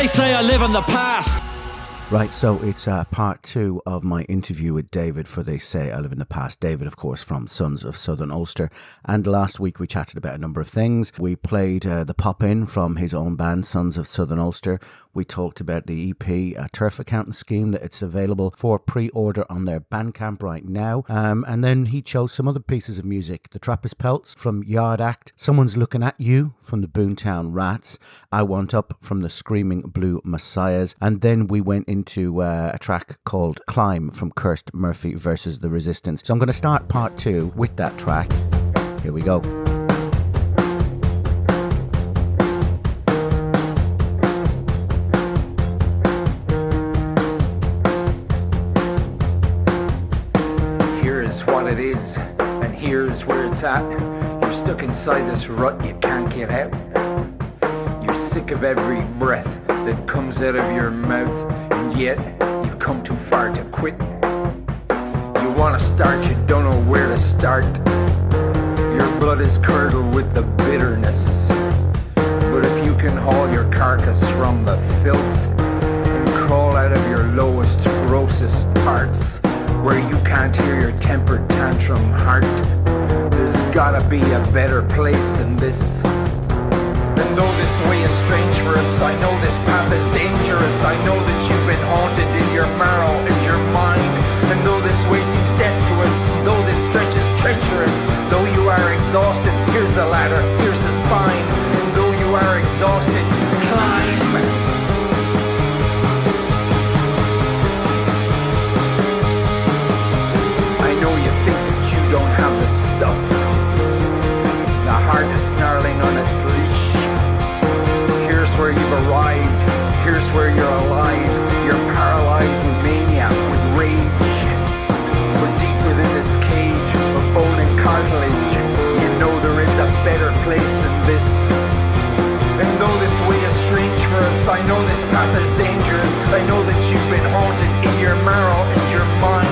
They say I live in the past. Right, so it's part two of my interview with David for They Say I Live in the Past. David, of course, from Sons of Southern Ulster. And last week we chatted about a number of things. We played the pop-in from his own band, Sons of Southern Ulster. We talked about the EP Turf Accountant Scheme, that it's available for pre-order on their Bandcamp right now. And then he chose some other pieces of music. The Trappist Pelts from Yard Act, Someone's Looking at You from the Boomtown Rats, I Want Up from the Screaming Blue Messiahs, and then we went into a track called Climb from Cursed Murphy versus the Resistance. So I'm going to start part two with that track. Here we go. Here's what it is, and here's where it's at. You're stuck inside this rut, you can't get out. You're sick of every breath that comes out of your mouth, and yet you've come too far to quit. You wanna start, you don't know where to start. Your blood is curdled with the bitterness. But if you can haul your carcass from the filth and crawl out of your lowest, grossest parts, where you can't hear your tempered tantrum heart, there's gotta be a better place than this. And though this way is strange for us, I know this path is dangerous. I know that you've been haunted in your marrow and your mind. And though this way seems death to us, though this stretch is treacherous, though you are exhausted, here's the ladder, here's the spine. And though you are exhausted, climb. Don't have the stuff. The heart is snarling on its leash. Here's where you've arrived. Here's where you're alive. You're paralyzed with mania, with rage. But deep within this cage of bone and cartilage, you know there is a better place than this. And though this way is strange for us, I know this path is dangerous. I know that you've been haunted in your marrow and your mind.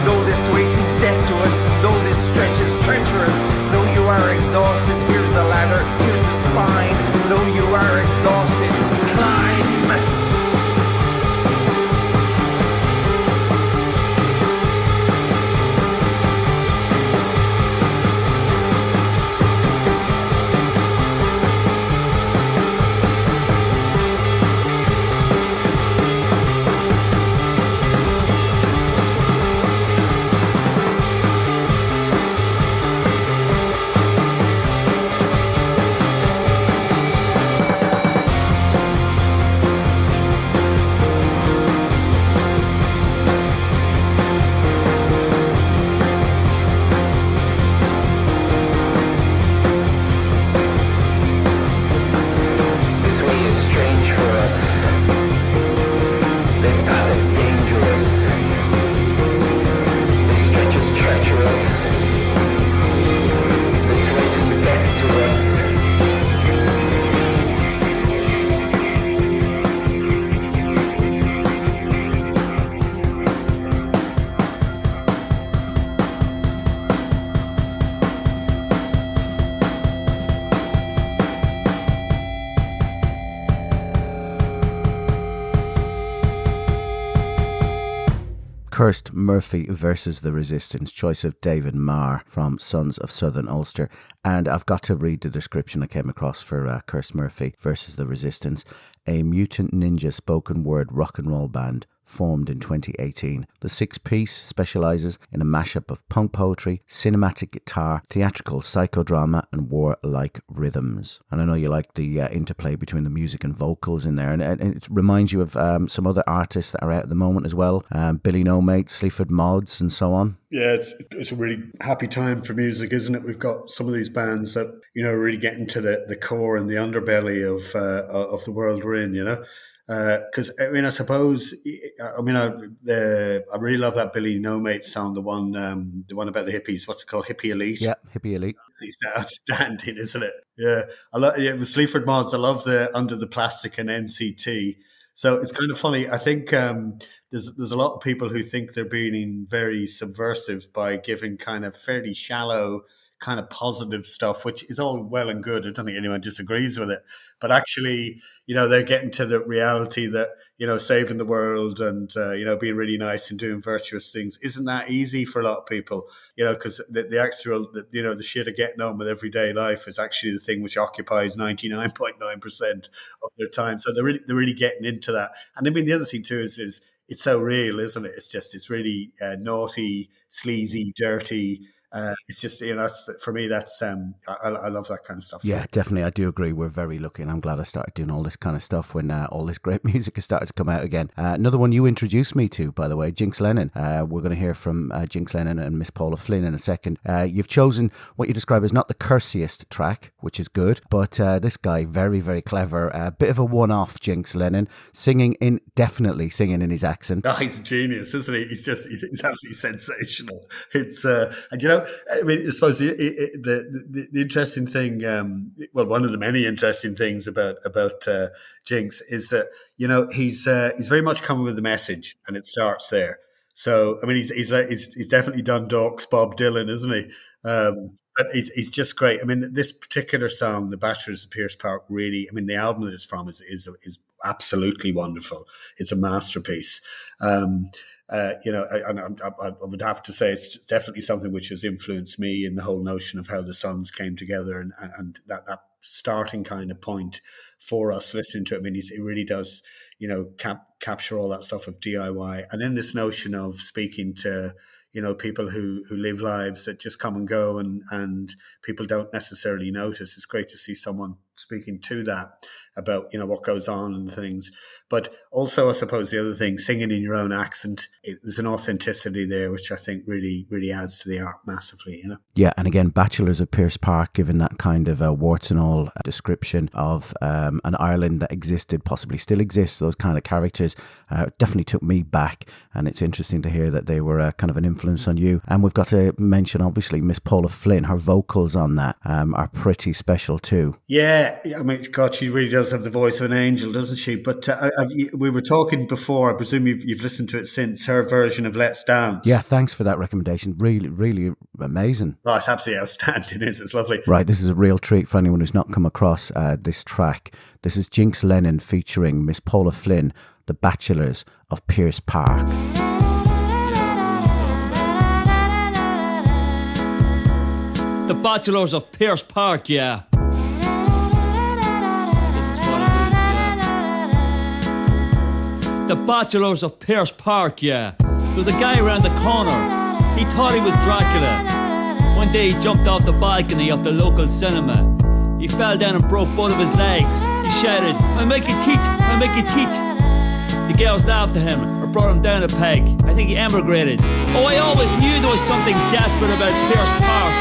Though this way seems death to us, though this stretch is treacherous, though you are exhausted, here's the ladder, here's the spine. Though you are exhausted, climb. Cursed Murphy versus the Resistance, choice of David Marr from Sons of Southern Ulster. And I've got to read the description I came across for Cursed Murphy versus the Resistance. A mutant ninja spoken word rock and roll band formed in 2018. The six-piece specialises in a mashup of punk poetry, cinematic guitar, theatrical psychodrama and war-like rhythms. And I know you like the interplay between the music and vocals in there, and it reminds you of some other artists that are out at the moment as well, Billy No Mate, Sleaford Mods and so on. Yeah, it's a really happy time for music, isn't it? We've got some of these bands that, you know, really get into the core and the underbelly of the world we're in, you know. Because I suppose I really love that Billy No Mate song, the one about the hippies. What's it called? Hippie Elite. Yeah, Hippie Elite. It's outstanding, isn't it? Yeah, I love. Yeah, with Sleaford Mods, I love the Under the Plastic and NCT. So it's kind of funny. I think there's a lot of people who think they're being very subversive by giving kind of fairly shallow kind of positive stuff, which is all well and good. I don't think anyone disagrees with it. But actually, they're getting to the reality that, saving the world and, being really nice and doing virtuous things isn't that easy for a lot of people, because the actual, the shit of getting on with everyday life is actually the thing which occupies 99.9% of their time. So they're really getting into that. And I mean, the other thing too is it's so real, isn't it? It's really naughty, sleazy, dirty. It's just, for me, that's I love that kind of stuff. Yeah, definitely. I do agree. We're very lucky, and I'm glad I started doing all this kind of stuff when all this great music has started to come out again. Another one you introduced me to, by the way, Jinx Lennon. We're going to hear from Jinx Lennon and Miss Paula Flynn in a second. You've chosen what you describe as not the cursiest track, which is good, but this guy, very, very clever. A bit of a one-off, Jinx Lennon, definitely singing in his accent. Oh, he's a genius, isn't he? He's absolutely sensational. It's and I mean, I suppose the interesting thing, one of the many interesting things about Jinx is that he's very much coming with the message, and it starts there. So I mean, he's definitely done Dawkes, Bob Dylan, isn't he? But he's just great. I mean, this particular song, "The Bachelors of Pierce Park," really, I mean, the album that it's from is absolutely wonderful. It's a masterpiece. I would have to say it's definitely something which has influenced me in the whole notion of how the songs came together and that starting kind of point for us listening to it. I mean, it really does, capture all that stuff of DIY. And then this notion of speaking to, people who live lives that just come and go and people don't necessarily notice. It's great to see someone speaking to that about, what goes on and things. But also, I suppose the other thing, singing in your own accent, there's an authenticity there, which I think really, really adds to the art massively, Yeah, and again, Bachelors of Pierce Park, given that kind of warts and all description of an Ireland that existed, possibly still exists, those kind of characters, definitely took me back. And it's interesting to hear that they were kind of an influence on you. And we've got to mention, obviously, Miss Paula Flynn. Her vocals on that are pretty special too. Yeah, I mean, God, she really does have the voice of an angel, doesn't she? But we were talking before, I presume you've listened to it since, her version of Let's Dance. Yeah, thanks for that recommendation. Really, really amazing. Oh, it's absolutely outstanding, isn't it? It's lovely. Right, this is a real treat for anyone who's not come across this track. This is Jinx Lennon featuring Miss Paula Flynn, The Bachelors of Pierce Park. The Bachelors of Pierce Park, yeah. The Bachelors of Pierce Park, yeah. There was a guy around the corner. He thought he was Dracula. One day he jumped off the balcony of the local cinema. He fell down and broke both of his legs. He shouted, "I'll make you teeth, I'll make you teeth." The girls laughed at him or brought him down a peg. I think he emigrated. Oh, I always knew there was something desperate about Pierce Park.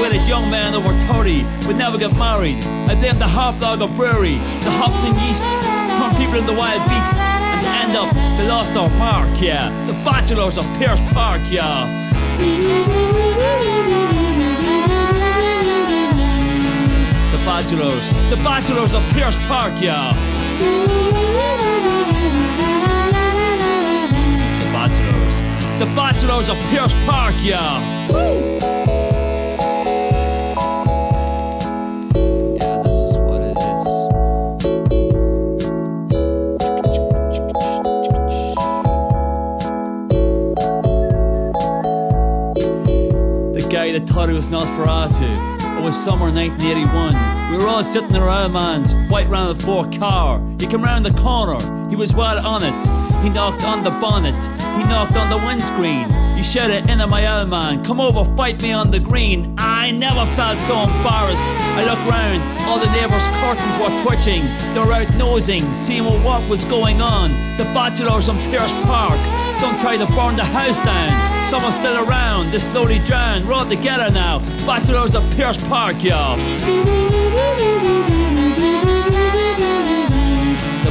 When a young man over 30 would never get married. I blame the Harplager Brewery, the hops and yeast, turn people into wild beasts, and to end up, they lost their mark, yeah. The Bachelors of Pierce Park, yeah. The Bachelors of Pierce Park, yeah. The Bachelors of Pierce Park, yeah. Woo! That thought it was Nosferatu. It was summer 1981. We were all sitting in our Almans, white round the fourth car. He came round the corner, he was well on it. He knocked on the bonnet, he knocked on the windscreen. He shouted into my Alman, "Come over, fight me on the green." I never felt so embarrassed. I looked round, all the neighbours' curtains were twitching. They were out nosing, seeing what was going on. The Bachelors on Pierce Park. Some tried to burn the house down. Some are still around, they slowly drown. We're all together now. Bachelors of Pierce Park, y'all. The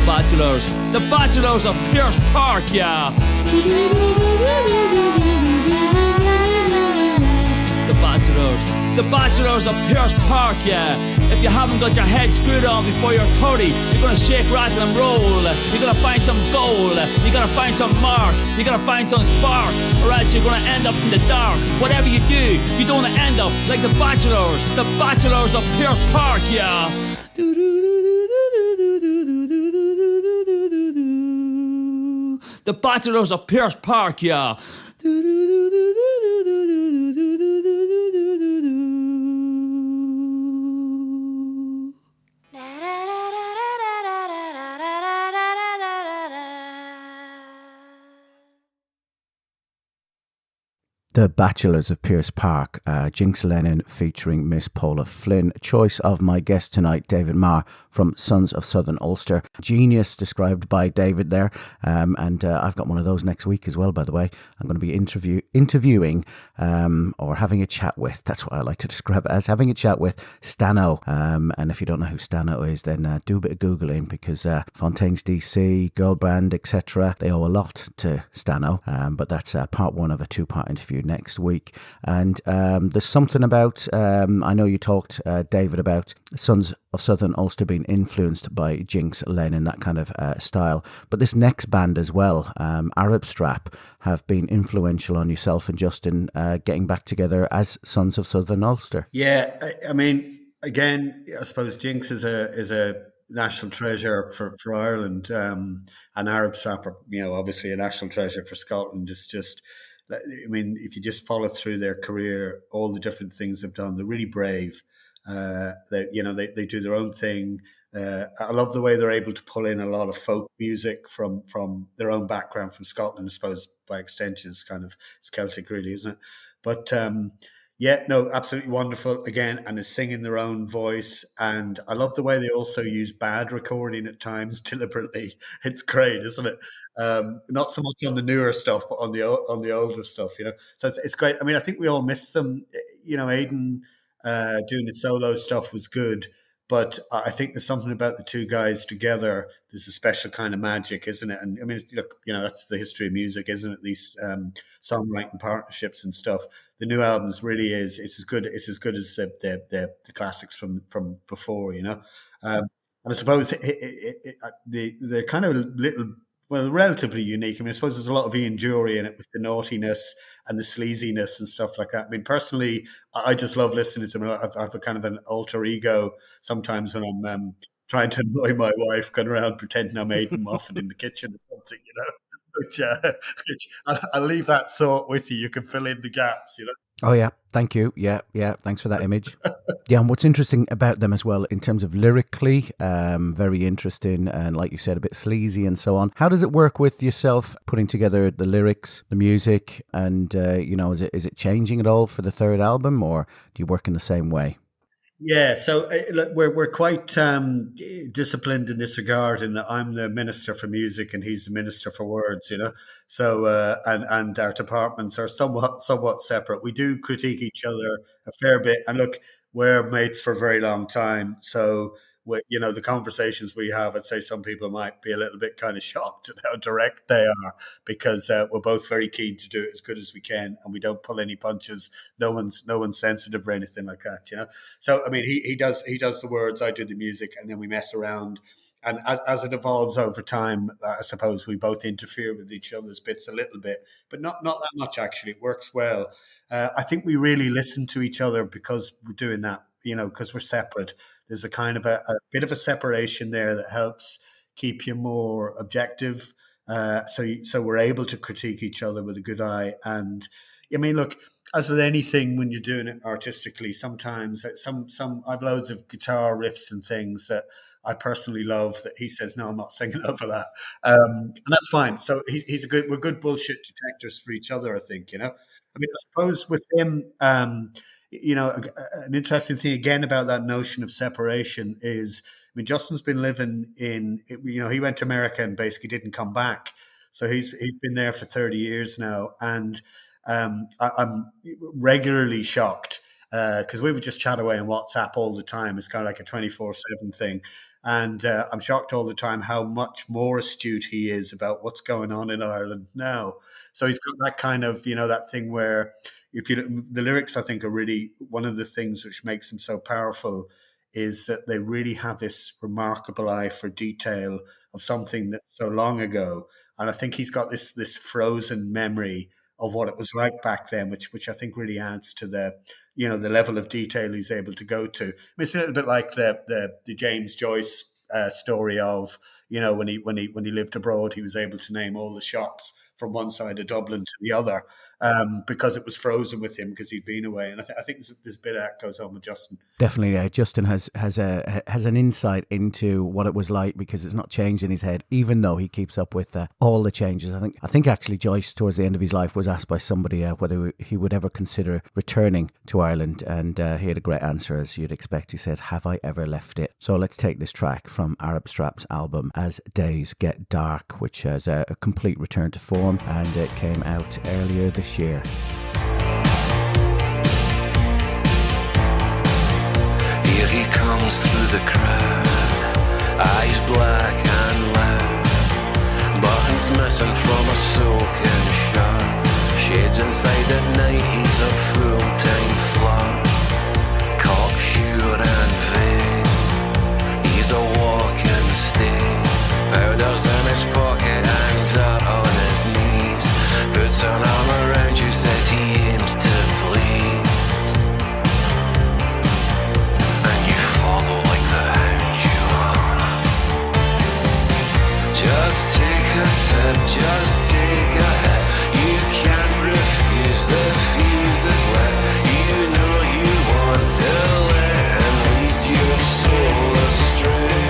Bachelors of Pierce Park, yeah. The bachelors of Pierce Park, yeah. If you haven't got your head screwed on before you're 30, you're gonna shake, rattle and roll. You're gonna find some gold, you're gonna find some mark, you're gonna find some spark, or else you're gonna end up in the dark. Whatever you do, you don't wanna end up like the bachelors of Pierce Park, yeah. The bachelors of Pierce Park, yeah. The Bachelors of Pierce Park, Jinx Lennon featuring Miss Paula Flynn. Choice of my guest tonight, David Meagher from Sons of Southern Ulster. Genius described by David there. And I've got one of those next week as well, by the way. I'm going to be interviewing or having a chat with, that's what I like to describe it as, having a chat with Stano. And if you don't know who Stano is, then do a bit of Googling, because Fontaine's DC, girl band, etc., they owe a lot to Stano. But that's part one of a two-part interview next week. And there's something about, I know you talked, David, about Sons of Southern Ulster being influenced by Jinx Lennon, that kind of style. But this next band as well, Arab Strap, have been influential on yourself and Justin getting back together as Sons of Southern Ulster. Yeah, I mean, again, I suppose Jinx is a national treasure for Ireland, and Arab Strap are, obviously a national treasure for Scotland. It's just, I mean, if you just follow through their career, all the different things they've done, they're really brave. They do their own thing. I love the way they're able to pull in a lot of folk music from their own background from Scotland. I suppose by extension, it's Celtic, really, isn't it? But yeah, no, absolutely wonderful again, and is singing their own voice. And I love the way they also use bad recording at times deliberately. It's great, isn't it? Not so much on the newer stuff, but on the older stuff. So it's great. I mean, I think we all missed them. Aidan doing the solo stuff was good, but I think there's something about the two guys together. There's a special kind of magic, isn't it? And I mean, look, that's the history of music, isn't it? These songwriting partnerships and stuff. The new albums really is. It's as good. It's as good as the classics from before. And I suppose they're kind of relatively unique. I mean, I suppose there's a lot of Ian Jury in it with the naughtiness and the sleaziness and stuff like that. I mean, personally, I just love listening to them. I have a kind of an alter ego sometimes when I'm trying to annoy my wife, going around pretending I'm Aidan Moffat in the kitchen or something, which I'll leave that thought with you. You can fill in the gaps. Oh, yeah. Thank you. Yeah. Thanks for that image. Yeah, and what's interesting about them as well, in terms of lyrically, very interesting, and like you said, a bit sleazy and so on. How does it work with yourself putting together the lyrics, the music, and is it changing at all for the third album, or do you work in the same way? Yeah, so look, we're quite disciplined in this regard, in that I'm the minister for music and he's the minister for words. So and our departments are somewhat separate. We do critique each other a fair bit, and look, we're mates for a very long time. So the conversations we have, I'd say some people might be a little bit kind of shocked at how direct they are, because we're both very keen to do it as good as we can, and we don't pull any punches. No one's sensitive or anything like that. So I mean, he does the words, I do the music, and then we mess around. And as it evolves over time, I suppose we both interfere with each other's bits a little bit, but not that much actually. It works well. I think we really listen to each other because we're doing that, because we're separate. There's a kind of a bit of a separation there that helps keep you more objective. So we're able to critique each other with a good eye. And I mean, look, as with anything, when you're doing it artistically, sometimes I've loads of guitar riffs and things that I personally love that he says, no, I'm not singing over that. And that's fine. So we're good bullshit detectors for each other, I think, I mean, I suppose with him, an interesting thing again about that notion of separation is, I mean, Justin's been living he went to America and basically didn't come back. So he's been there for 30 years now. And I'm regularly shocked because we would just chat away on WhatsApp all the time. It's kind of like a 24/7 thing. And I'm shocked all the time how much more astute he is about what's going on in Ireland now. So he's got that kind of, that thing where, if you the lyrics, I think, are really one of the things which makes them so powerful. Is that they really have this remarkable eye for detail of something that's so long ago, and I think he's got this frozen memory of what it was like back then, which I think really adds to the the level of detail he's able to go to. I mean, it's a little bit like the James Joyce story of when he lived abroad, he was able to name all the shops from one side of Dublin to the other because it was frozen with him because he'd been away. And I think there's a bit of that goes on with Justin. Definitely, Justin has an insight into what it was like because it's not changed in his head, even though he keeps up with all the changes. I think actually Joyce, towards the end of his life, was asked by somebody whether he would ever consider returning to Ireland, and he had a great answer, as you'd expect. He said, "Have I ever left it?" So let's take this track from Arab Strap's album As Days Get Dark, which has a complete return to form, and it came out earlier this year. Here he comes through the crowd, eyes black and loud, buttons missing from a soaking shirt, shades inside at night, he's a full-time flirt, cocksure and vague, he's a walking stain, powder's in his pocket and dirt on his knees, puts an arm around you, says he aims to please. Just take a sip, just take a hit. You can't refuse, the fuse is lit. You know you want to let him lead your soul astray.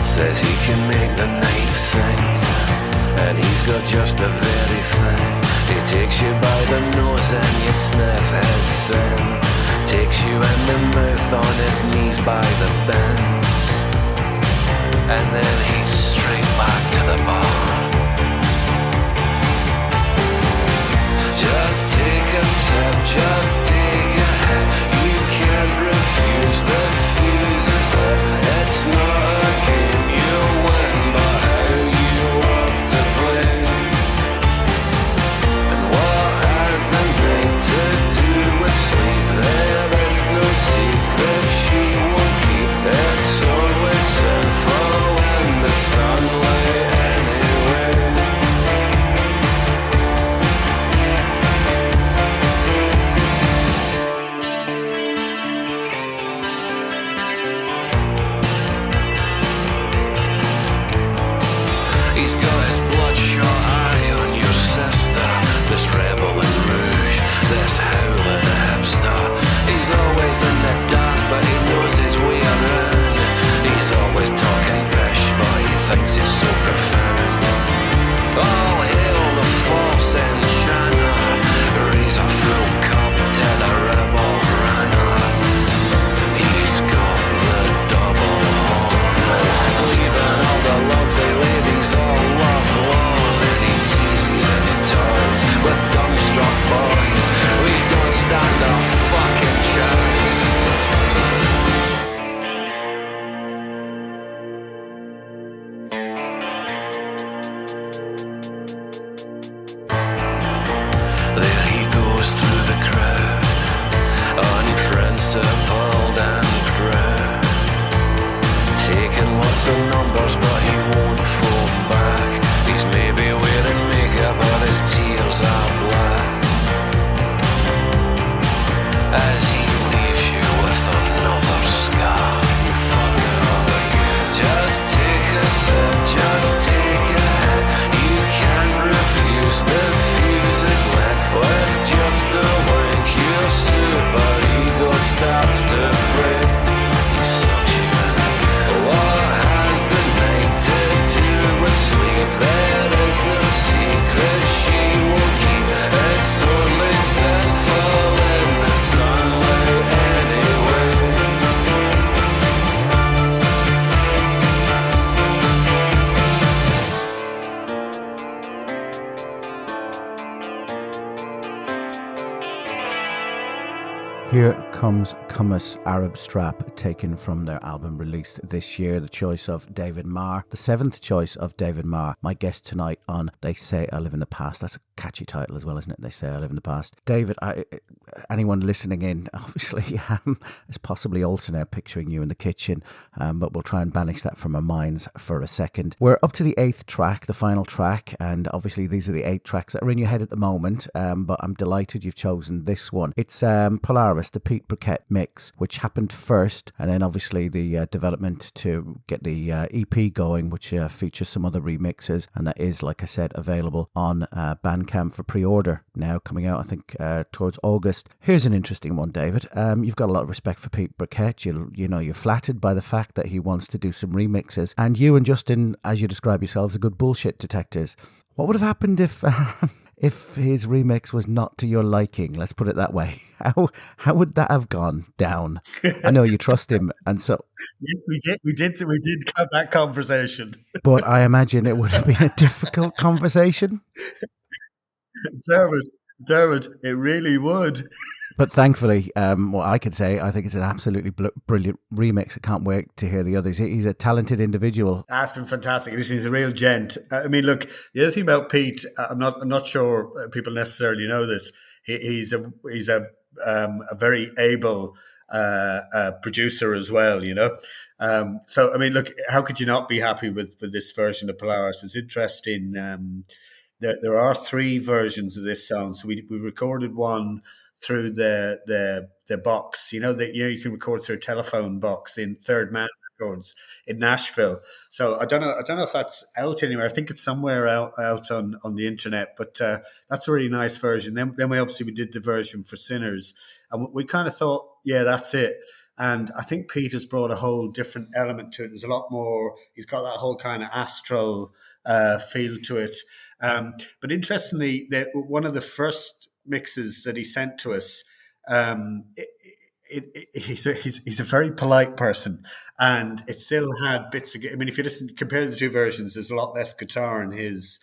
Says he can make the night sing, and he's got just the very thing. He takes you by the nose and you sniff his sin. Takes you in the mouth on his knees by the bends, and then he's straight back to the bar. Just take a sip, just take a hit. You can't refuse, the fuse is lit. It's not a game you win, but how you love to play. And what has the night to do with sleep? No secret she won't keep. It's always sinful in the sunlight anyway. He's got his bloodshot eye on your sister, this rebel in rouge, this howling hipster. He's always in the dark, but he knows his way around. He's always talking pish, but he thinks he's so profound. All hail the false enchanter, raise a full cup to the rebel runner. He's got the double horn, leaving all the lovely ladies all love-lorn. And he teases and he toys with dumbstruck boys. We don't stand a fucking chance. There he goes through the crowd, unprincipled and proud, taking lots of numbers but he won't phone back. He's maybe wearing makeup but his tears are black, as he leaves you with another scar. You fuck it up again. Just take a sip, just take a hit. You can't refuse, the fuse is lit. With just a wink, your super ego starts to break. He sucks you in. What has the night Here comes Kummus Arab Strap, taken from their album released this year, the choice of David Marr, the seventh choice of David Marr, my guest tonight on They Say I Live in the Past. That's a catchy title as well, isn't it? They Say I Live in the Past. David, anyone listening in, obviously, is possibly also now picturing you in the kitchen, but we'll try and banish that from our minds for a second. We're up to the eighth track, the final track, and obviously these are the 8 tracks that are in your head at the moment, but I'm delighted you've chosen this one. It's Polaris, the Pete Briquette mix, which happened first, and then obviously the development to get the EP going, which features some other remixes, and that is, like I said, available on Bandcamp for pre-order now, coming out I think towards August. Here's an interesting one, David. You've got a lot of respect for Pete Briquette. You know, you're flattered by the fact that he wants to do some remixes, and you and Justin, as you describe yourselves, are good bullshit detectors. What would have happened if if his remix was not to your liking? Let's put it that way. How would that have gone down? I know you trust him, and so Yes, we did have that conversation. but I imagine it would have been a difficult conversation. Dermot, it really would. But thankfully, what I could say, I think it's an absolutely brilliant remix. I can't wait to hear the others. He's a talented individual. That's been fantastic. He's a real gent. I mean, look, the other thing about Pete, I'm not sure people necessarily know this. He's a very able producer as well. You know. So I mean, look, how could you not be happy with this version of Polaris? It's interesting. There are 3 versions of this song. So we recorded one through the box, you can record through a telephone box in Third Man Records in Nashville. So I don't know if that's out anywhere. I think it's somewhere out on the internet, but that's a really nice version. Then we did the version for Sinners, and we kind of thought, yeah, that's it. And I think Pete has brought a whole different element to it. There's a lot more. He's got that whole kind of astral feel to it. But interestingly, one of the first mixes that he sent to us, he's a very polite person, and it still had bits of. I mean, if you compare the 2 versions, there's a lot less guitar in his,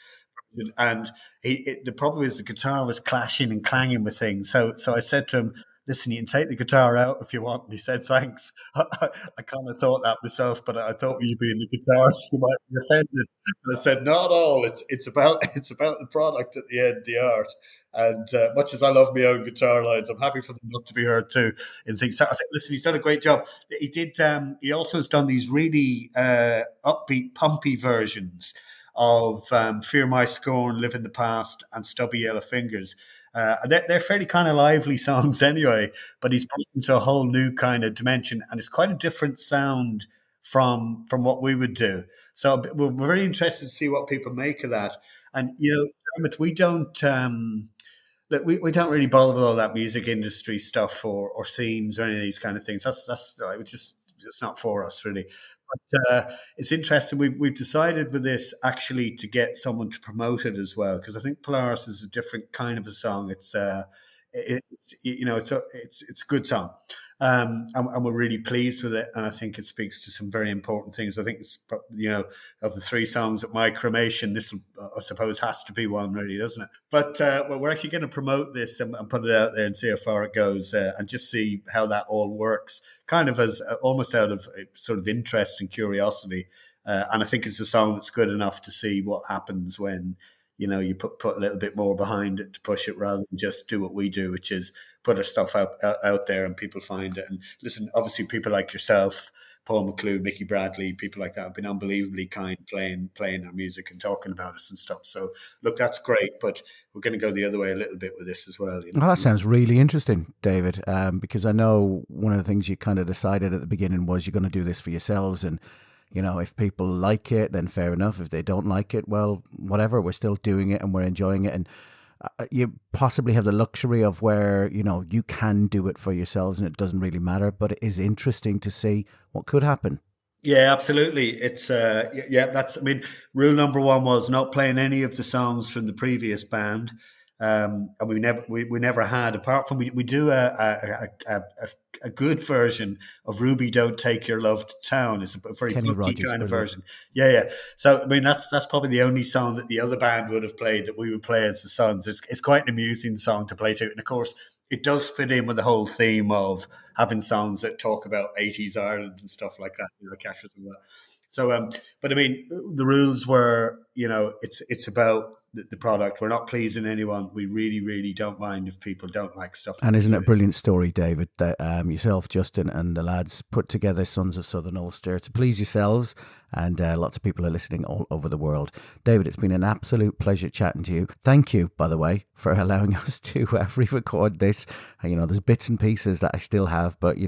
and the problem is the guitar was clashing and clanging with things. So I said to him, listen, you can take the guitar out if you want. And he said, thanks. I kind of thought that myself, but I thought you being the guitarist, you might be offended. And I said, not at all. It's about the product at the end, the art. And much as I love my own guitar lines, I'm happy for them not to be heard too in things. So I think, listen, he's done a great job. He did. He also has done these really upbeat, pumpy versions of Fear My Scorn, Live in the Past, and Stubby Yellow Fingers. They're fairly kind of lively songs anyway, but he's brought into a whole new kind of dimension, and it's quite a different sound from what we would do. So we're very interested to see what people make of that. And Dermot, we don't look, we don't really bother with all that music industry stuff or scenes or any of these kind of things. That's it's not for us really. But it's interesting. We've decided with this actually to get someone to promote it as well, because I think Polaris is a different kind of a song. It's a good song, and we're really pleased with it. And I think it speaks to some very important things. I think it's of the 3 songs at my cremation, this I suppose has to be one, really, doesn't it? But we're actually going to promote this and put it out there and see how far it goes, and just see how that all works, kind of as almost out of sort of interest and curiosity. And I think it's a song that's good enough to see what happens when you put a little bit more behind it to push it, rather than just do what we do, which is put our stuff out there and people find it. And listen, obviously people like yourself, Paul McClure, Mickey Bradley, people like that have been unbelievably kind playing our music and talking about us and stuff. So look, that's great, but we're going to go the other way a little bit with this as well. Well, that sounds really interesting, David, because I know one of the things you kind of decided at the beginning was you're going to do this for yourselves, and if people like it, then fair enough. If they don't like it, well, whatever, we're still doing it and we're enjoying it. And you possibly have the luxury of where, you can do it for yourselves and it doesn't really matter, but it is interesting to see what could happen. Yeah, absolutely. It's rule number 1 was not playing any of the songs from the previous band. And we never had, apart from we do a good version of Ruby Don't Take Your Love to Town. It's a very Kenny punky Rogers, kind of brilliant. version. Yeah. So I mean that's probably the only song that the other band would have played that we would play as the Sons. It's quite an amusing song to play to, and of course it does fit in with the whole theme of having songs that talk about 80s Ireland and stuff like that, Cashers and that. So, but I mean, the rules were, it's about the product. We're not pleasing anyone. We really, really don't mind if people don't like stuff. And isn't it a brilliant story, David, that yourself, Justin, and the lads put together Sons of Southern Ulster to please yourselves, and lots of people are listening all over the world. David, it's been an absolute pleasure chatting to you. Thank you, by the way, for allowing us to re-record this. There's bits and pieces that I still have, but,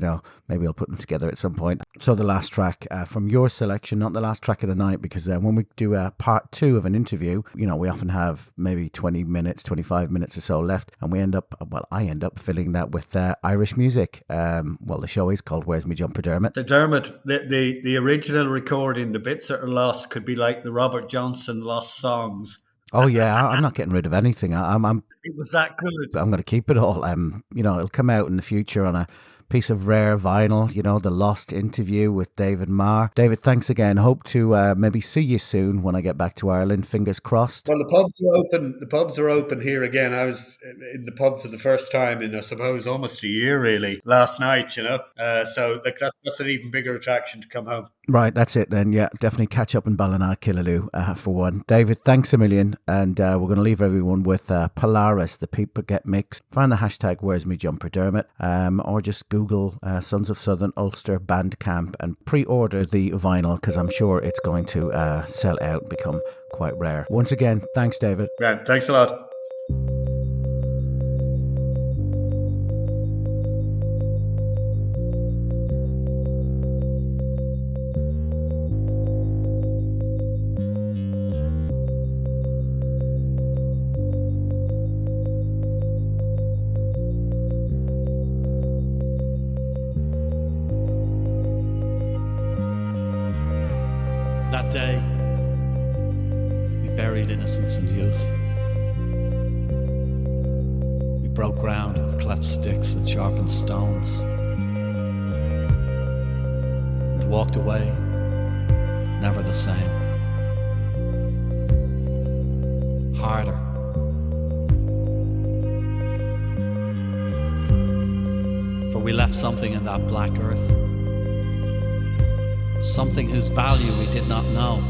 maybe I'll put them together at some point. So the last track from your selection, not the last track of the night, because when we do part 2 of an interview, we often have maybe 20 minutes, 25 minutes or so left, and I end up filling that with Irish music. The show is called Where's Me Jumper, Dermot? So Dermot, the original recording, the bits that are lost, could be like the Robert Johnson lost songs. Oh yeah, I'm not getting rid of anything. It was that good. I'm going to keep it all. It'll come out in the future on a piece of rare vinyl, the lost interview with David Marr. David, thanks again. Hope to maybe see you soon when I get back to Ireland. Fingers crossed. Well, the pubs are open. The pubs are open here again. I was in the pub for the first time in, I suppose, almost a year, really, last night, So that's an even bigger attraction to come home. Right, that's it then. Yeah, definitely catch up in Ballina Killaloo for one. David, thanks a million. And we're going to leave everyone with Polaris, the Pete Briquette mix. Find the hashtag Where's Me Jumper, Dermot, or just Google Sons of Southern Ulster Bandcamp and pre-order the vinyl, because I'm sure it's going to sell out and become quite rare. Once again, thanks, David. Right, thanks a lot. That day, we buried innocence and youth. We broke ground with cleft sticks and sharpened stones, and walked away, never the same. Harder. For we left something in that black earth. Something whose value we did not know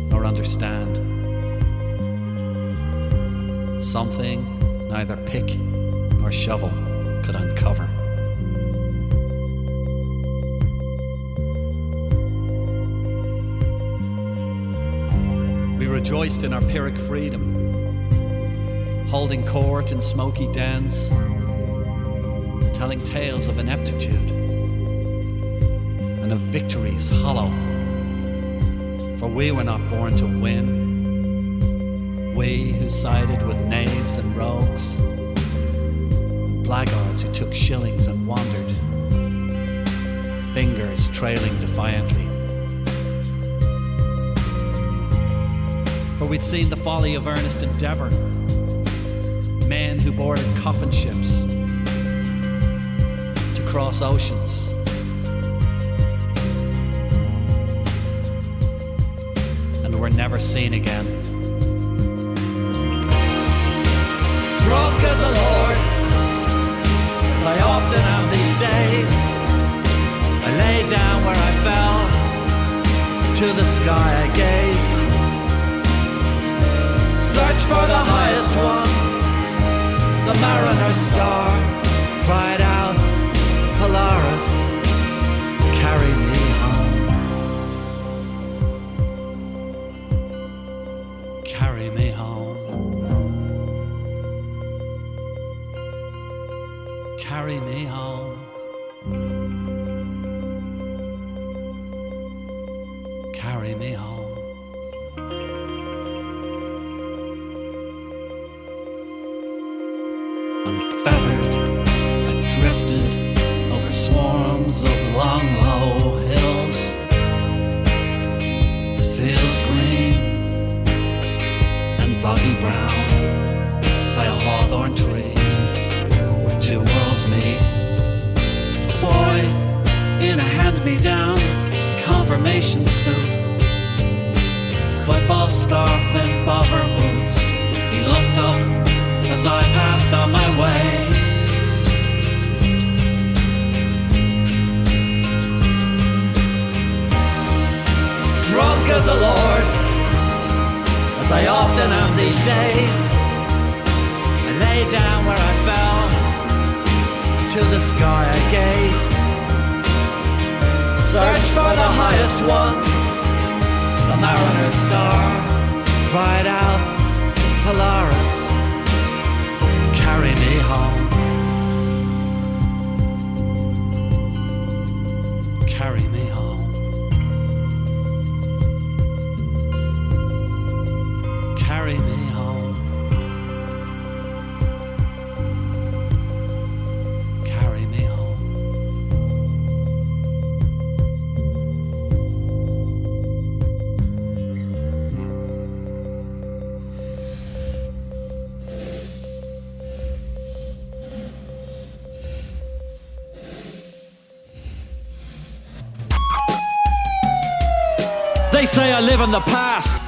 nor understand. Something neither pick nor shovel could uncover. We rejoiced in our Pyrrhic freedom, holding court in smoky dens, telling tales of ineptitude and of victories hollow. For we were not born to win, we who sided with knaves and rogues, and blackguards who took shillings and wandered, fingers trailing defiantly. For we'd seen the folly of earnest endeavour, men who boarded coffin ships to cross oceans, were never seen again. Drunk as a lord, as I often am these days, I lay down where I fell, to the sky I gazed. Search for the highest one, the mariner's star, cried out, Polaris, carry me home. Carry me home. Carry me home. Carry me home. Unfettered, I drifted over swarms of long, low hills, fields green, boggy brown. plantation suit, football scarf and bobber boots. He looked up as I passed on my way. Drunk as a lord, as I often am these days, I lay down where I fell, to the sky I gazed. Search for the highest one, the mariner's star, cried out, Polaris, carry me home. Carry me home. Carry me home. Carry me home. They say I live in the past,